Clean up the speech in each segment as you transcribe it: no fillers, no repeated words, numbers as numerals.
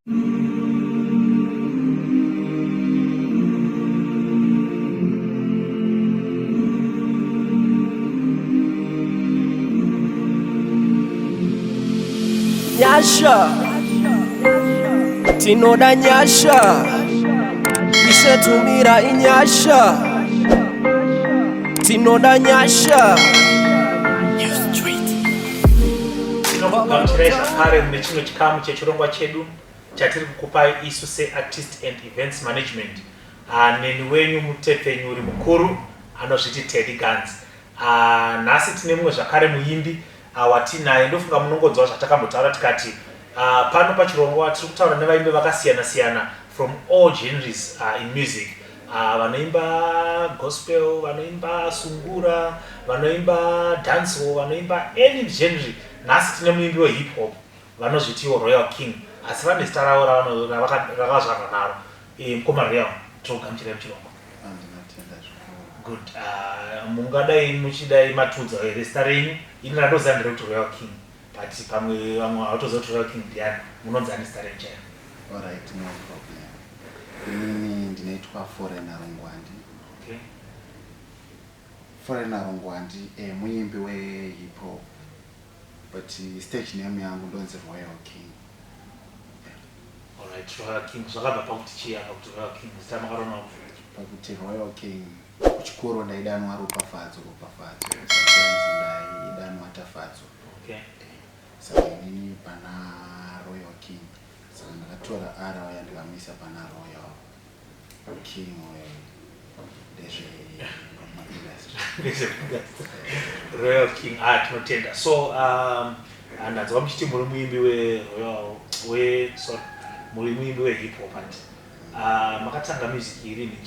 Nyasha tinoda nyasha isetumira inyasha tinoda nyasha tinokugamuchirai zvakare mune chimwe chikamu chechirongwa chedu chatiri kukupai isu seartist and events management. Neni wenyu mutepfenyuri mukuru anozviti Teddy Guns. Nhasi tine mumwe zvakare muimbi watinaye. Ndofunga munongodzwa zvatakambotaura tikati pano pachirongwa tiri kutaura nevaimbi vakasiyana siyana from all genres in music. Vanoimba gospel, vanoimba sungura, vanoimba dancehall, vanoimba any genre. Nhasi tine muimbi wehip hop vanozvitiwo Royal King, asi vane zita ravo ravakazvarwa naro. Mukoma Royal, tinokugamuchirai muchirongwa. Good. Mungadai muchidai matudza here zita renyu? Ini randoziva nderekuti Royal King, but pamwe vamwe havatoziva kuti Royal King ndiani. Munonzi ani zita renyu chairo? Alright, no problem. Inini ndinoitwa Foreigner Rongwandi. Okay. Foreigner Rongwandi muimbi wehip hop, but stage name yangu ndonzi Royal King. Alright, Royal King. Zvakabva pakuti chii kuti Royal King? Zita makaronwa pakuti Royal King kuchikoro ndaidanwa ropafadzo. Sometimes ndaidanwa tafadzo. Okay. Saka inini pana Royal King. Saka ndakatora ara waya ndikamisa pana Royal King Royal King. Tinotenda. So ndanzwa muchiti muri muimbi muri muimbi wehip hop. Makatanga music irini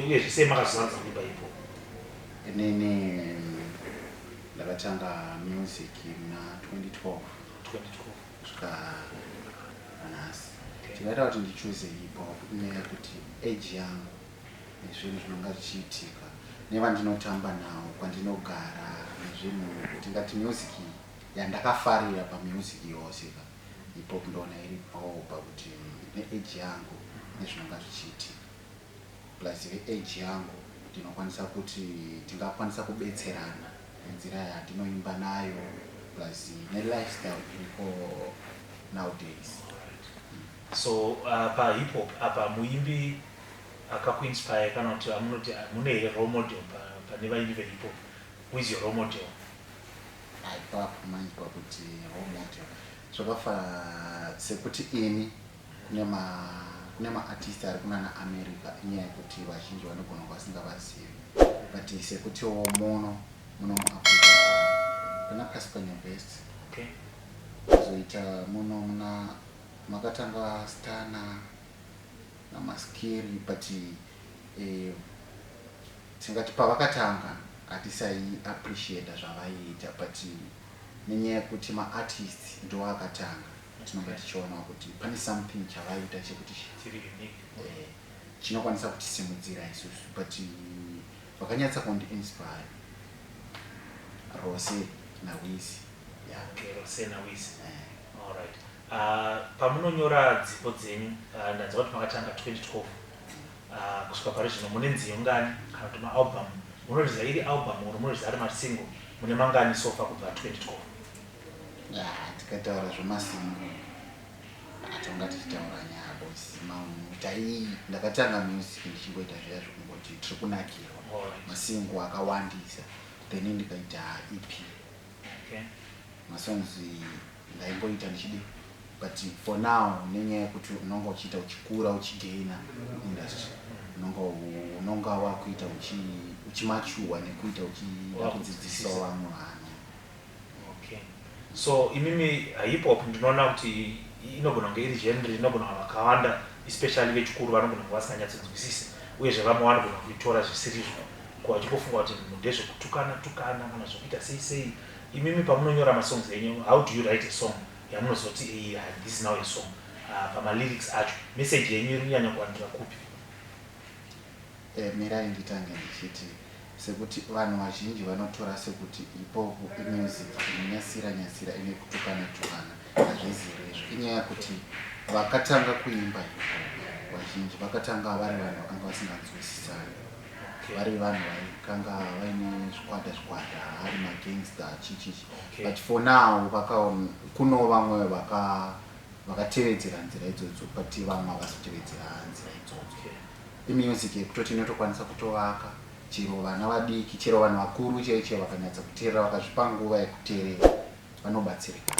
uyezve sei makazozanza kuimba hip hop? Inini ndakatanga music na 2012 kusvika nhasi. Ndingaita kuti ndichoose hip hop inyaya kuti age yangu nezvinhu zvinonga zvichiitika nevandinotamba navo kwandinogara nezvinhu, tingati music yandakafarira pamusic yose hip hop ndona iripo pakuti neage yangu nezvinonga zvichiitika plus age yangu ndinokwanisa kuti tingakwanisa kubetserana nenzira yandinoimba nayo plus nelifestyle iripo nowadays. So pahip hop apa muimbi akakuinspire kana kuti munoti mune role model pane vaimbi vehip hop? Who is your role model? Aipapo manzwa kuti role model zvakafa sekuti ini kune maartist ari kunana America, inyaya yekuti vazhinji vanogona vasingavazivi, but sekutiwo muno muAfrica pana Casper Nyovest. Okay. Kuzoita muno makatanga Stana namaskiri, but tingati pavakatanga hatisai appreciate zvavaiita, but nenyaya yekuti maartist ndo akatanga tinonga tichiona kuti pane something chavaiita chekuti chinokwanisa kutisimudzira isusu, but vakanyatsa kundiinspire Rose naWizi. Okay, Rose naWizi. Alright. Pamunonyora dzipo dzenyu ndanzwa kuti makatanga 2012 kusvika pari zvino mune nziyo ngani kana kuti maalbum? Munoridza iri album uri munoridza ari masingle? Mune mangani sofa kubva 2012? Tikataura zvemasingle atonga tichitaura nyaya bosi ndakatanga music ndichingoita zviya zvekungoti tiri kunakirwa masingle akawandisa, then ndikaita EP. Okay. Masongs ndaimboita ndichidi, but for now nenyaya yekuti unonga uchiita uchikura uchigaina industry, unonga wakuita uchimachuwa nekuita uchida kudzidzisa vamwe vanhu. Okay. So imimi hip hop ndinoona kuti inogona kunge iri genre inogona vakawanda, especially vechikuru vanogona kunge vasinganyatsodzwisisi, uyezve vamwe vanogona kuitora zvisirizvo kuvachipofunga kuti ndezvekutukana kana zvokuita sei. Imimi pamunonyora masongs enyu, how do you write a song yamunozoti this is now a song? Pamalyrics acho message yenyu irinyanya kuwandira kupi? Mirai nditange ndichiti sekuti vanhu vazhinji vanotora sekuti hip hop music inonyasira ine kutukana. hazvizere izvo inyaya yekuti vakatanga kuimba vazhinji vakatanga vari vanhu vakanga vasinganzwisisani vari vanhu vaikanga vaine zvikwata ari magangster chichichi but for now kuno vamwe vakatevedzera nzira idzodzo but vamwe havasitevedzera nzira idzodzo imusic yekutoti inotokwanisa kutovaka chero vana vadiki chero vanhu vakuru chaiche vakanyatsa kuteerera vakazvipa nguva yekuteerera vanobatsirika.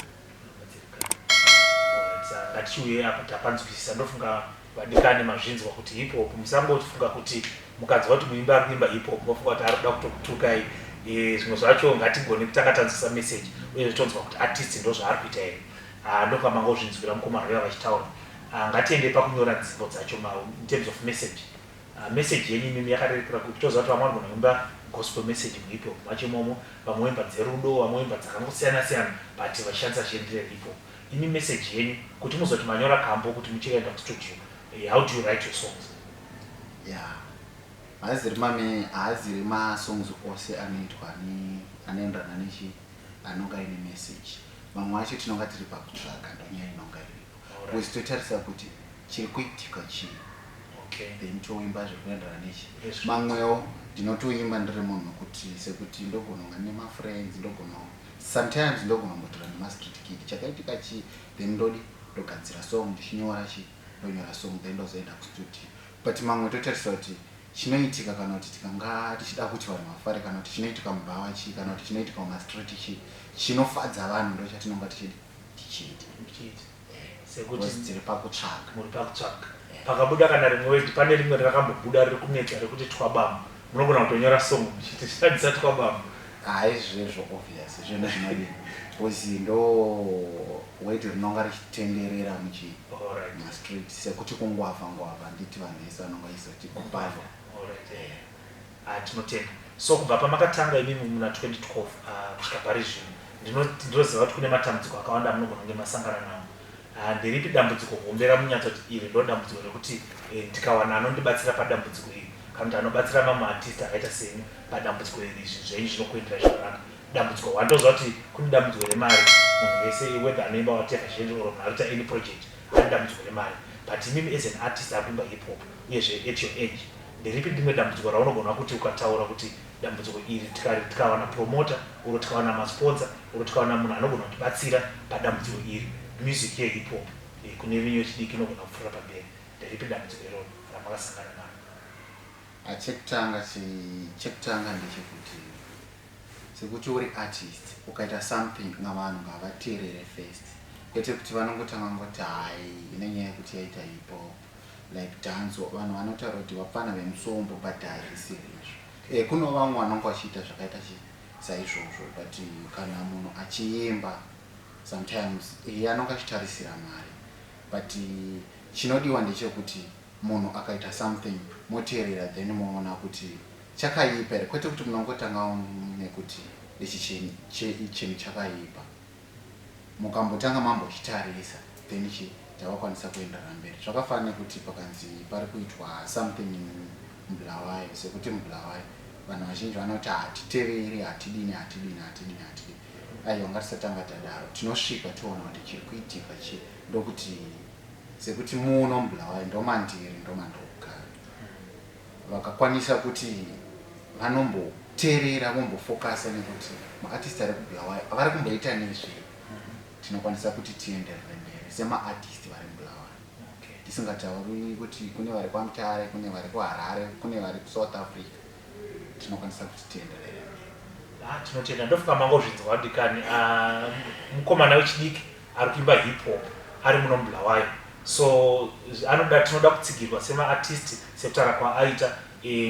Ngatichiuye apa tapanzwisisa ndofunga vadikani mazvinzwa kuti hip hop musangotifunga kuti mukanzwa kuti muimba ari kuimba hip hop mofunga kuti ari kuda kutokutukai zvimwe zvacho ngatigone kutanga message uye zvitonzwa kuti artist ndo zvaari kuita here ndofunga mangozvinzwira mukomana veva vachitaura ngatiende pakunyora nzimbo dzacho in terms of message message yenyu mimi yakarerekera kuti toziva kuti vamwe vanogona kuimba gospel message muhip hop macho imomo vamwe voimba dzerudo vamwe voimba dzakangosiyana-siyana but vachishandisa zvienderere hip hop imi message yenyu kuti muzoti manyora kambo kuti muchienda kustudio how do you write your songs? haaziri masongs ose anoitwa anoenderana nechi anonga ine message mamwe acho tinonga tiri pakutsvaga ndonyaya inonga iripo because totarisa kuti chiri kuitika chii then toimba zviri kuenderana nechi mamwewo ndinotoimba ndiri munhu kuti sekuti ndogononga nemafriends sometimes ndogona mbotora nemastreet kid chakaitika chii then ndogadzira song ndichinyora ndonyora song then ndozoenda kustudio but mamwe totarisa kuti chinoitika kana kuti tikanga tichida kuti vanhu vafare kana kuti chinoitika mubhawa chii kana kuti chinoitika mumastreet chii chinofadza vanhu ndo chatinonga tichiita sekuti dziri pakutsvaga muri pakutsvaga pakabuda kana rimwe wedi pane rimwe rakambobuda riri kunetsa rekuti twabamu munogona kutonyora song muchitishandisa twabamu haizvezvo obvious zvinhu zvinodii because ndo wedi rinonga richitenderera mumastreet sekuti kungwavha nditi vanhu vese vanonga isoti kubhava tinotenda so kubva pamakatanga imimi muna 2012 kusvika pari zvino ndinoziva kuti kune matambudziko akawanda munogona kunge masangana nawo nderipi dambudziko hombe ramunyatsa kuti iri ndo dambudziko rekuti ndikawana anondibatsira padambudziko iri kana kuti anobatsira mamwe artist akaita semi padambudziko iri zvenyu zvinokuendera zvakanaka dambudziko wandoziva kuti kune dambudziko remari munhu wese whether anoimba whatever zvenyu or munhu akuita any project ane dambudziko remari but imimi as an artist akuimba hip hop uyezve at your age nderipi rimwe dambudziko raunogona kuti ukataura kuti dambudziko iri tikawana promoter uro tikawana masponsor uro tikawana munhu anogona kutibatsira padambudziko iri music yehip hop kune vinyu vechidiki inogona kupfuura pamberi nderipi dambudziko iroro ramakasangana naro? chekutanga ndechekuti sekuti uri artist ukaita something ngavanhu ngavateerere first kwete kuti vanongotanga ngoti hai inenyaya yekuti yaita hip hop like dance vanhu vanotaura kuti vapfana vemusombo but haisiri izvo kuno vamwe vanonga vachiita zvakaita saizvozvo but kana munhu achiimba sometimes anonga achitarisira mari but chinodiwa ndechekuti munhu akaita something moteerera then moona kuti chakaipa here kwete kuti munongotanga nekuti ichi chinhu chakaipa mukambotanga mambochitarisa then tavakwanisa kuenderera mberi zvakafanira nekuti pakanzi pari kuitwa something mubulawayo sekuti mubulawayo vanhu vazhinji vanoti hatiteveri hatidini aiwa ngatisatanga tadaro tinosvika toona kuti chiri kuitika ndokuti sekuti muno mubulawayo ndomandiri ndomandogara vakakwanisa kuti vanomboteerera vombofokasa nekuti maartist ari kubulawayo avari kumboita nezve tinokwanisa kuti tienderere mberi semaartist vari mubulawayo tisingatauri kuti kune vari kwaMutare kune vari kuHarare kune vari kuSouth Africa tinokwanisa kuti tienderere mberi tinotenda ndofunga mangozvinzwa dikani mukomana wechidiki ari kuimba hip hop ari muno mubulawayo so tinoda kutsigirwa semaartist sekutaura kwaaita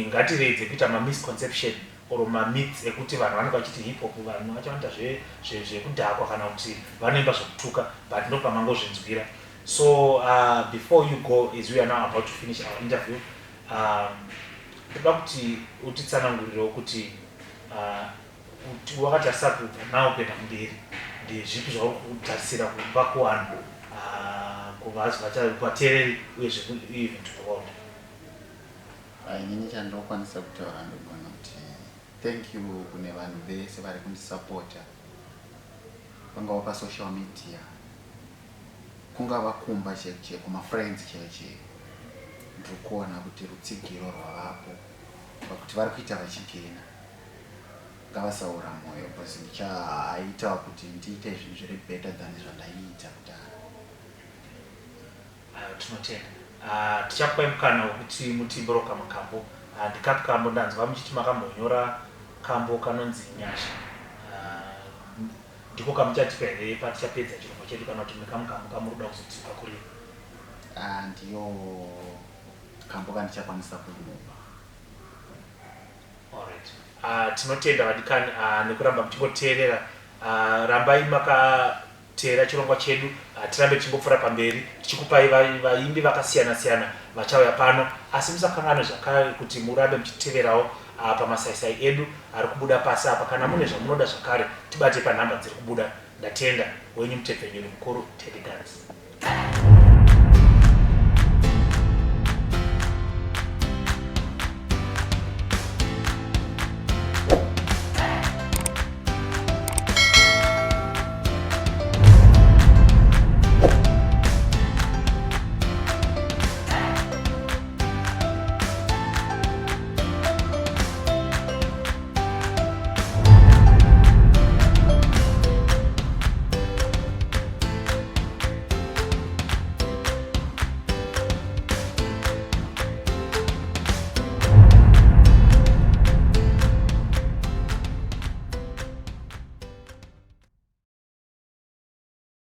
ngatiredze kuita mamisconception or mamyths ekuti vanhu vanenge vachiti hip hop vanhu vachanoita zvekudhakwa kana kuti vanoimba zvekutuka but ndofunga mangozvinzwira so before you go as we are now about to finish our interview toda kuti utitsanangurirewo kuti wakatarisa kubva nawo kuenda mberi ndezvipi zvauri kutarisira kubva kuvanhu kuvateereri uyezve even to the world? inini chandinokwanisa kutaura ndogona kuti thank you kune vanhu vese vari kundisapota pangava pasocial media kungava kumba cheke kumafriends cheke ndikuona kuti rutsigiro rwavapo pakuti vari kuita vachigena ngavasaura mwoyo bcause ndichaita kuti ndiite zvinhu zviri better than zvandaiita kudhara. Tinotenda tichakupai mukana wekuti mutimboroka makambo. Ndikati kambo ndanzwa muchiti makambonyora kambo kanonzi Nyasha. Ndiko kamuchatipa here patichapedza chirongwa chedu kana kuti mekamukambo kamuruda kuzotipa kuri? Ndiyo kambo kandichakwanisa kumupa. Alright. Tinotenda vadikani nekuramba muchingoteerera. Rambai makateera chirongwa chedu. Tirambe tichingopfuura pamberi tichikupai vaimbi vakasiyana siyana vachauya pano, asi musakanganwe zvakare kuti murambe muchiteverawo pamasaisai edu ari kubuda pasi apa. Kana mune zvamunoda zvakare tibate panhamba dziri kubuda. Ndatenda wenyu mutepfenyuri mukuru Teddy Guns.